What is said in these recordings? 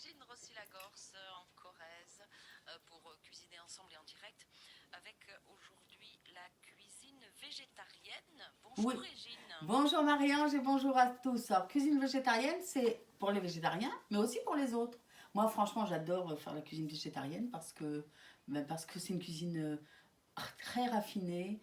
Régine Rossi-Lagorce en Corrèze pour cuisiner ensemble et en direct avec aujourd'hui la cuisine végétarienne. Oui. Bonjour Régine. Bonjour Marie-Ange et bonjour à tous. Alors, cuisine végétarienne, c'est pour les végétariens, mais aussi pour les autres. Moi, franchement, j'adore faire la cuisine végétarienne parce que c'est une cuisine très raffinée,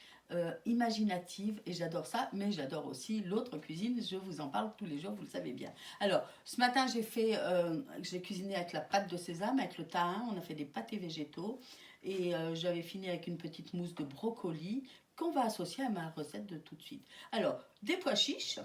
imaginative, et j'adore ça. Mais j'adore aussi l'autre cuisine. Je vous en parle tous les jours, vous le savez bien. Alors, ce matin, j'ai cuisiné avec la pâte de sésame, avec le thym. On a fait des pâtés végétaux et j'avais fini avec une petite mousse de brocoli qu'on va associer à ma recette de tout de suite. Alors, des pois chiches.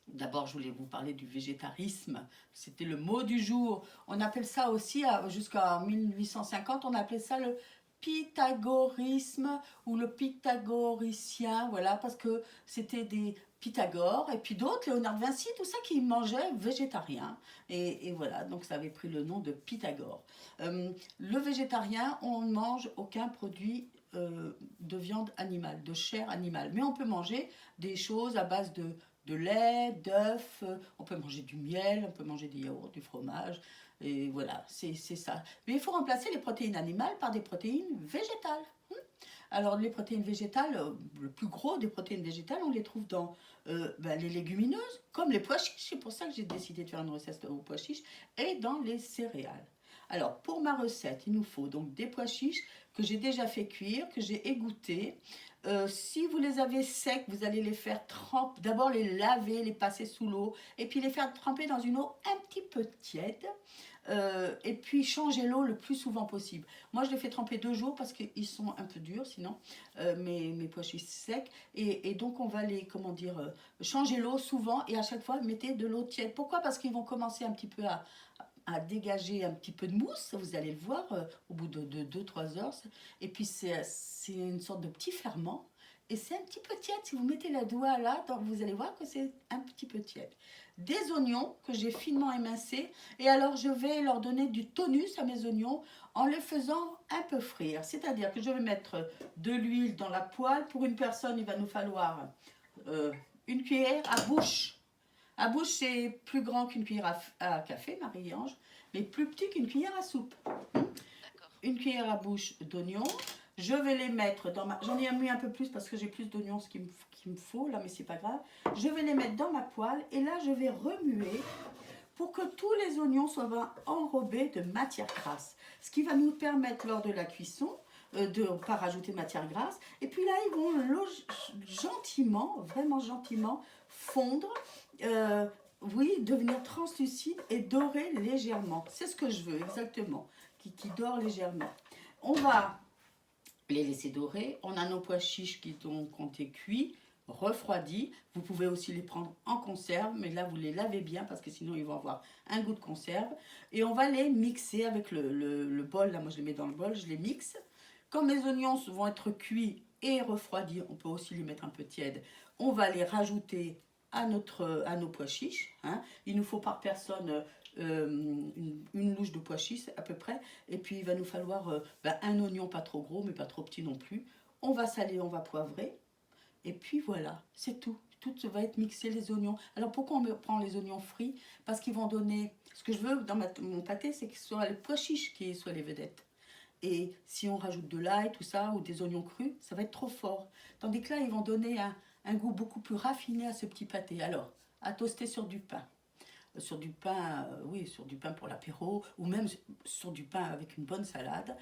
D'abord, je voulais vous parler du végétarisme. C'était le mot du jour. On appelle ça aussi, jusqu'à 1850, on appelait ça le pythagorisme ou le pythagoricien. Voilà, parce que c'était des Pythagore et puis d'autres, Léonard de Vinci, tout ça qui mangeaient végétarien. Et voilà, donc ça avait pris le nom de Pythagore. Le végétarien, on ne mange aucun produit de viande animale, de chair animale. Mais on peut manger des choses à base de lait, d'œufs, on peut manger du miel, on peut manger des yaourts, du fromage, et voilà, c'est ça. Mais il faut remplacer les protéines animales par des protéines végétales. Alors les protéines végétales, le plus gros des protéines végétales, on les trouve dans les légumineuses, comme les pois chiches, c'est pour ça que j'ai décidé de faire une recette aux pois chiches, et dans les céréales. Alors pour ma recette, il nous faut donc des pois chiches que j'ai déjà fait cuire, que j'ai égouttés. Si vous les avez secs, vous allez les faire tremper, d'abord les laver, les passer sous l'eau, et puis les faire tremper dans une eau un petit peu tiède. Et puis changer l'eau le plus souvent possible. Moi, je les fais tremper 2 jours parce qu'ils sont un peu durs sinon, mes pois chiches secs. Et donc, on va les, comment dire, changer l'eau souvent et à chaque fois, mettez de l'eau tiède. Pourquoi? Parce qu'ils vont commencer un petit peu à dégager un petit peu de mousse, vous allez le voir au bout de 2-3 heures. Et puis, c'est une sorte de petit ferment. Et c'est un petit peu tiède. Si vous mettez le doigt là, vous allez voir que c'est un petit peu tiède. Des oignons que j'ai finement émincés. Et alors, je vais leur donner du tonus à mes oignons en les faisant un peu frire. C'est-à-dire que je vais mettre de l'huile dans la poêle. Pour une personne, il va nous falloir une cuillère à bouche. À bouche, c'est plus grand qu'une cuillère à café, Marie-Ange, mais plus petit qu'une cuillère à soupe. D'accord. Une cuillère à bouche d'oignons. Je vais les mettre dans ma... J'en ai mis un peu plus parce que j'ai plus d'oignons qu'il me faut, là, mais c'est pas grave. Je vais les mettre dans ma poêle et là, je vais remuer pour que tous les oignons soient enrobés de matière grasse. Ce qui va nous permettre, lors de la cuisson, de ne pas rajouter de matière grasse. Et puis là, ils vont gentiment, vraiment gentiment, fondre, oui, devenir translucide et dorer légèrement. C'est ce que je veux, exactement, qui dore légèrement. On va les laisser dorer. On a nos pois chiches qui ont été cuits, refroidis. Vous pouvez aussi les prendre en conserve, mais là vous les lavez bien parce que sinon ils vont avoir un goût de conserve. Et on va les mixer avec le bol. Là, moi je les mets dans le bol, je les mixe. Quand mes oignons vont être cuits et refroidis, on peut aussi les mettre un peu tièdes. On va les rajouter à nos pois chiches. Hein. Il nous faut par personne une louche de pois chiches à peu près. Et puis il va nous falloir un oignon pas trop gros mais pas trop petit non plus. On va saler, on va poivrer. Et puis voilà, c'est tout. Tout va être mixé, les oignons. Alors pourquoi on prend les oignons frits? Parce qu'ils vont donner... Ce que je veux dans mon pâté, c'est que ce soit les pois chiches qui soient les vedettes. Et si on rajoute de l'ail, tout ça, ou des oignons crus, ça va être trop fort. Tandis que là, ils vont donner un goût beaucoup plus raffiné à ce petit pâté. Alors, à toaster sur du pain. Sur du pain, oui, sur du pain pour l'apéro, ou même sur du pain avec une bonne salade.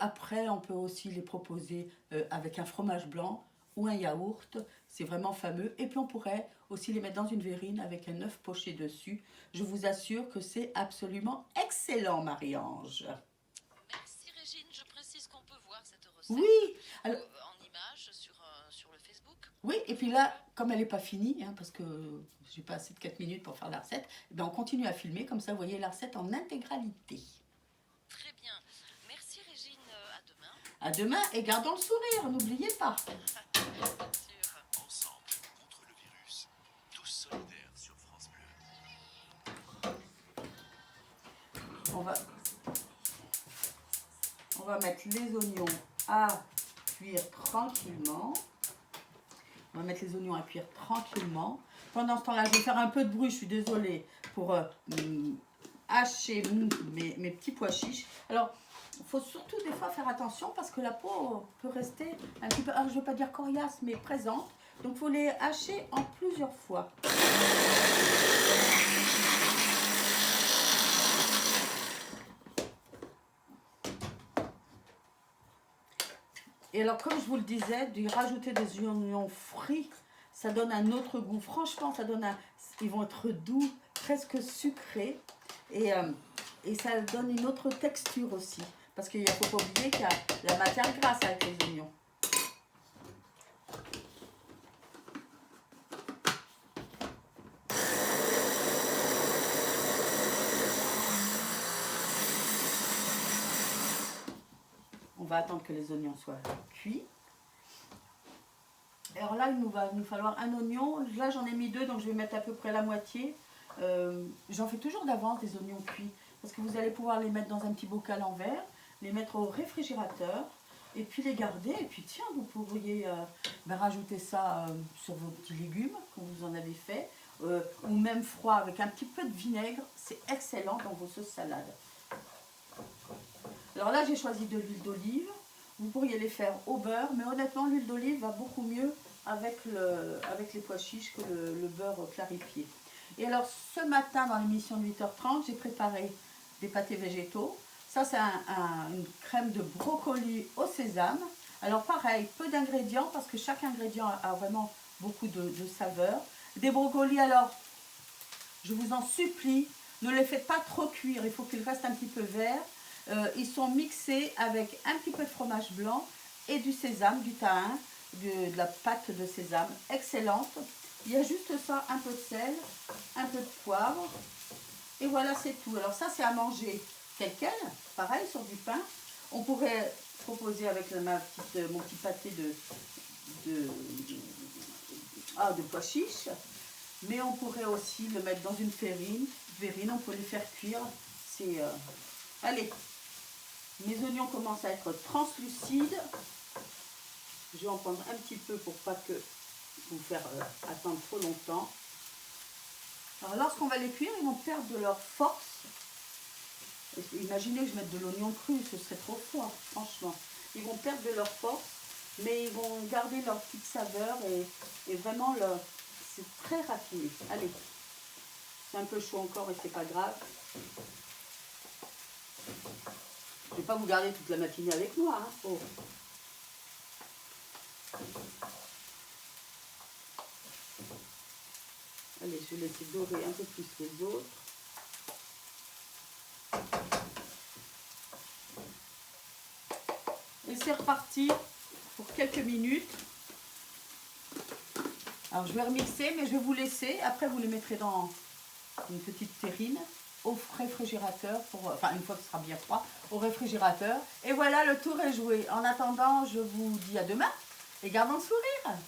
Après, on peut aussi les proposer avec un fromage blanc ou un yaourt, c'est vraiment fameux. Et puis on pourrait aussi les mettre dans une verrine avec un œuf poché dessus. Je vous assure que c'est absolument excellent, Marie-Ange. Merci Régine. Je précise qu'on peut voir cette Oui, recette alors, en image sur le Facebook oui, et de puis votre là, page. comme elle n'est pas finie, hein, parce que j'ai pas assez de 4 minutes pour faire la recette, eh ben on continue à filmer, comme ça vous voyez la recette en intégralité. Très bien. Merci Régine. À demain. À demain et gardons le sourire, n'oubliez pas. Bien sûr. Ensemble contre le virus, tous solidaires sur France Bleu. On va, on va mettre les oignons à cuire tranquillement. On va mettre les oignons à cuire tranquillement. Pendant ce temps-là, je vais faire un peu de bruit, je suis désolée, pour hacher mes petits pois chiches. Alors, il faut surtout des fois faire attention parce que la peau peut rester un petit peu, alors je ne veux pas dire coriace, mais présente. Donc, il faut les hacher en plusieurs fois. Et alors, comme je vous le disais, de rajouter des oignons frits, ça donne un autre goût. Franchement, ça donne ils vont être doux, presque sucrés. Et ça donne une autre texture aussi. Parce qu'il ne faut pas oublier qu'il y a la matière grasse avec les oignons. On va attendre que les oignons soient cuits. Alors là, il va nous falloir un oignon. Là, j'en ai mis 2, donc je vais mettre à peu près la moitié. J'en fais toujours d'avance des oignons cuits. Parce que vous allez pouvoir les mettre dans un petit bocal en verre, les mettre au réfrigérateur, et puis les garder. Et puis tiens, vous pourriez rajouter ça sur vos petits légumes, comme vous en avez fait. Ou même froid avec un petit peu de vinaigre. C'est excellent dans vos sauces salades. Alors là, j'ai choisi de l'huile d'olive. Vous pourriez les faire au beurre, mais honnêtement, l'huile d'olive va beaucoup mieux avec les pois chiches que le beurre clarifié. Et alors, ce matin, dans l'émission de 8h30, j'ai préparé des pâtés végétaux. Ça, c'est une crème de brocoli au sésame. Alors, pareil, peu d'ingrédients, parce que chaque ingrédient a vraiment beaucoup de saveur. Des brocolis, alors, je vous en supplie, ne les faites pas trop cuire. Il faut qu'ils restent un petit peu verts. Ils sont mixés avec un petit peu de fromage blanc et du sésame, du thym, de la pâte de sésame, excellente. Il y a juste ça, un peu de sel, un peu de poivre, et voilà, c'est tout. Alors ça, c'est à manger tel quel, pareil, sur du pain. On pourrait proposer avec mon petit pâté de pois chiches, mais on pourrait aussi le mettre dans une verrine, on peut les faire cuire. Allez, mes oignons commencent à être translucides. Je vais en prendre un petit peu pour pas que vous faire attendre trop longtemps. Alors lorsqu'on va les cuire, ils vont perdre de leur force. Imaginez que je mette de l'oignon cru, ce serait trop fort, franchement. Ils vont perdre de leur force, mais ils vont garder leur petite saveur et vraiment c'est très raffiné. Allez, c'est un peu chaud encore et c'est pas grave. Je ne vais pas vous garder toute la matinée avec moi. Hein. Oh. Allez, je vais laisser dorer un peu plus les autres. Et c'est reparti pour quelques minutes. Alors je vais remixer, mais je vais vous laisser. Après, vous les mettrez dans une petite terrine au réfrigérateur, une fois que ce sera bien froid, au réfrigérateur. Et voilà, le tour est joué. En attendant, je vous dis à demain et gardons le sourire.